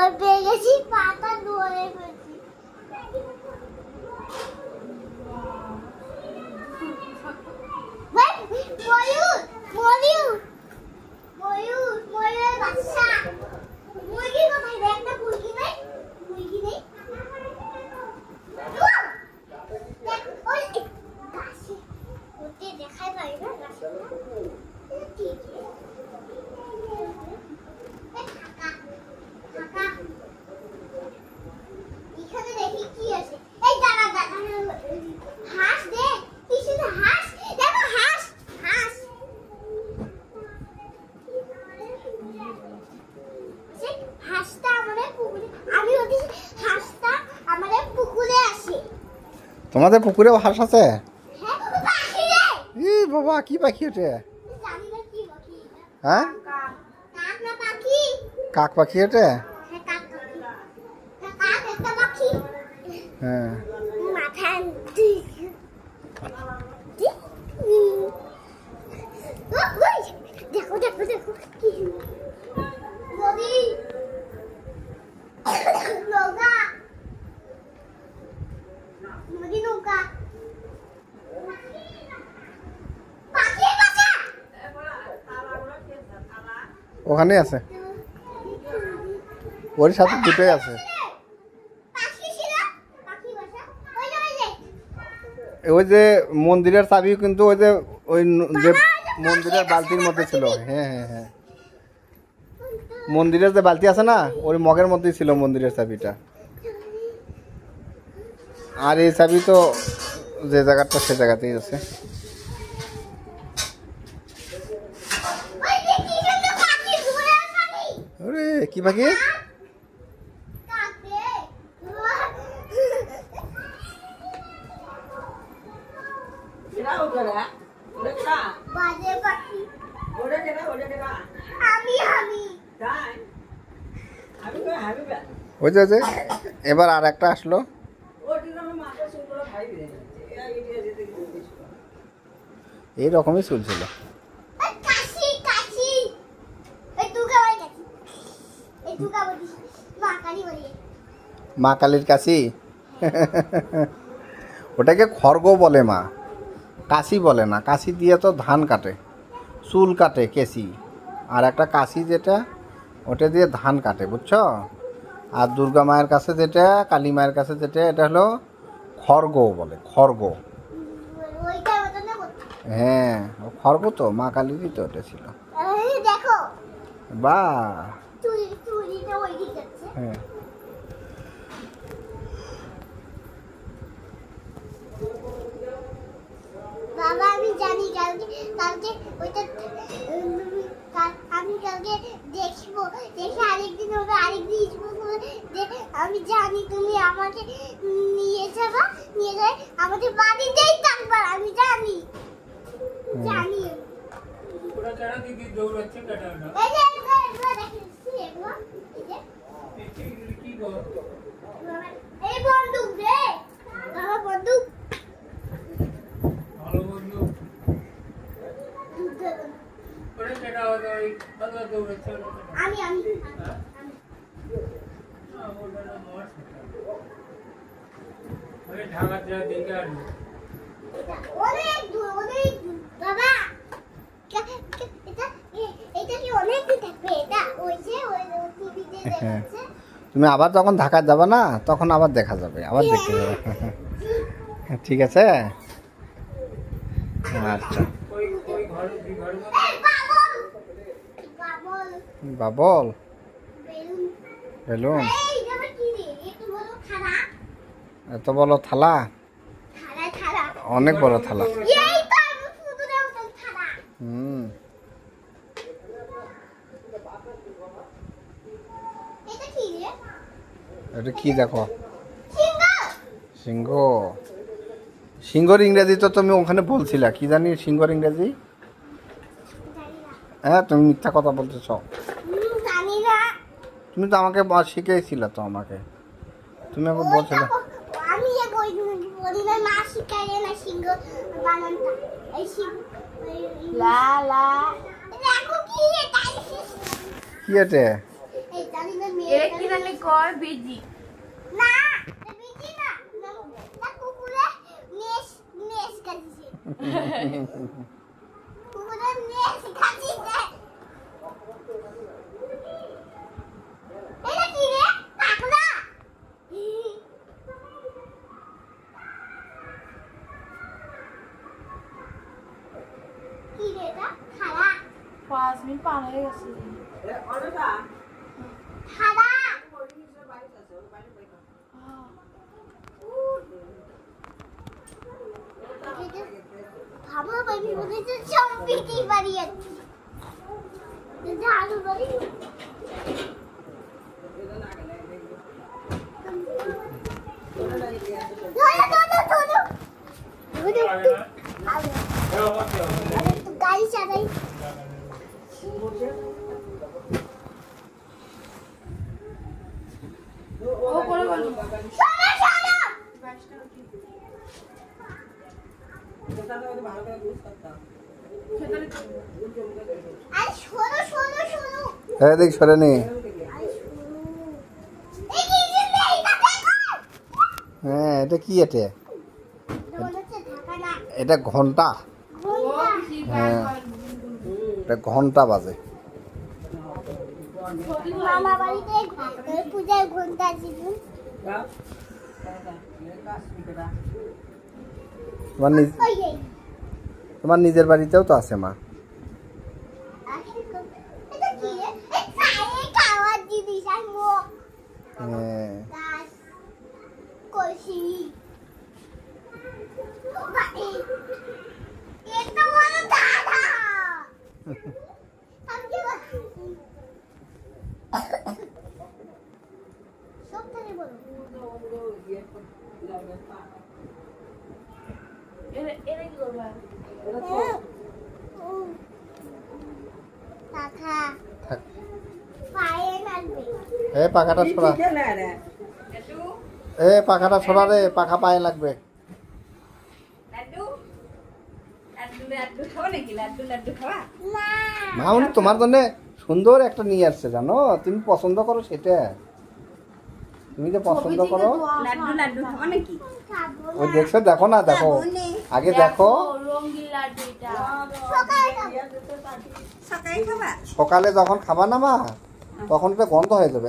ভয় পেয়ে গেছি, পাতা ধরে ফেলছি। ময়ূর ময়ূর ময়ূর ময়ূরের বাচ্চা। মুরগি কোথায়? একটা মুরগি নেই, মুরগি নেই। দেখ ওই গাছে ওতে দেখাই পাই না গাছে। ঠিক আছে এখানে দেখি কি আছে। এই দাঁড়া দাঁড়া, হাঁস দেখ, কি সুন্দর হাঁস। দেখো হাঁস, হাঁস হাঁসটা আমাদের পুকুরে। আমি ওই হাঁসটা আমাদের পুকুরে আসে। তোমাদের পুকুরেও হাঁস আছে? হ্যাঁ পাখি রে। ই বাবা, কি পাখি ওটা? জানি না কি পাখি। হ্যাঁ কাক না পাখি? কাক পাখি ওটা? হ্যাঁ কাক পাখি। কাক একটা পাখি। হ্যাঁ মাথা দেখো দেখো দেখো কি নদী, নৌকা, নদী নৌকা, পাখির বাসা ওখানে আছে, ওর সাথে দুটোই আছে। পাখি ছিল, পাখি বাসা ওই যে মন্দিরের চাবি কিন্তু ওই যে যে মন্দিরের বালতির মধ্যে ছিল। হ্যাঁ হ্যাঁ হ্যাঁ, মন্দিরের যে বালতি আছে না, ওই মগের মধ্যেই ছিল মন্দিরের চাবিটা। আর এই চাবি তো যে জায়গাটা সে জায়গাতেই আছে। আরে কি পাখি? ওই যে এবার আর একটা আসলো। এইরকমই চলছিল। মা কালীর কাশি, ওটাকে খড়গ বলে মা, কাশি বলে না। কাশি দিয়ে তো ধান কাটে, চুল কাটে কেশি, আর একটা কাশি যেটা ওটা দিয়ে ধান কাটে, বুঝছো? আর দুর্গা মায়ের কাছে যেটা, কালী মায়ের কাছে যেটা, এটা হলো খড়গ বলে, খড়গ। হ্যাঁ খড়গ তো মা কালীরই তো ওটা ছিল। বাহ হ্যাঁ, বাবা আমি জানি কালকে কালকে ওইটা আমি কালকে দেখবো, দেখে আরেকদিন হবে, আরেকদিন আমি জানি তুমি আমাকে নিয়ে যাবা, নিয়ে যাই আমাদের বাড়িতেই থাকবা, আমি জানি জানি। এই বন্দুক রে বাবা, বন্দুক আমি আমি ঢাকা যা দেখে আর অনেক দূর, অনেক দূর বাবা। এটা কি অনেক দূর থাকবে? এটা ওই যে ওই টিভিতে দেখাচ্ছে। তুমি আবার যখন ঢাকা যাবে না, তখন আবার দেখা যাবে, আবার দেখতে যাবে। ঠিক আছে আচ্ছা। বাবল বেলুন, এত বড় থালা, অনেক বড় থালা। হুম এটা কি দেখো? সিংহ। সিংহর ইংরেজি তো তুমি ওখানে বলছিলা, কি জানি সিংহর ইংরেজি? হ্যাঁ তুমি মিথ্যা কথা বলতেছ। তুমি তো আমাকে শিখিয়েছিলে তো, আমাকে তুমি আমাকে বলছিলে। কি এটা? কয় বেজি। না বিজি না না কুকুরে নেস নেস কাটিছে কুকুরে নেস কাটিছে এটা কি রে কাকড়া কি রে এটা খাড়া 5 মিনিট পার হয়ে গেছে। খাড়া ভাবো বাবি বলেছে সম্পিতি বাড়ি আছে ঝাড়ু বাড়ি গাড়ি চালাই ও করে বলো। আরে শোনো শোনো শোনো হ্যাঁ দেখ সরে নি। হ্যাঁ এটা কি এটা? এটা ঘন্টা। হ্যাঁ এটা ঘন্টা বাজে। মামা বাড়িতে পূজার ঘন্টা ছিল তোমার নিজের বাড়িতেও তো আছে মা। খাওয়ার জিনিস আর মুখ হ্যাঁ কলসি এটা বড় দাদা সব থেকে বড় এরা কি করবে? কাকা পায়ে লাগবে এ পাখাটা ছড়া, এ পাখাটা ছড়া রে, পাখা পায়ে লাগবে। না মামনি তোমার জন্য সুন্দর একটা নিয়ে আসছে জানো, তুমি পছন্দ করো সেটা, তুমি যে পছন্দ করো। লাড্ডু লাড্ডু খাওয়া নাকি? খাবো ওই দেখছো, দেখো না, দেখো আগে দেখো। রঙিন লাড্ডু এটা। সকালে খাবো সকালে খাবা? সকালে যখন খাবা না মা, তখন তো গন্ধ হয়ে যাবে।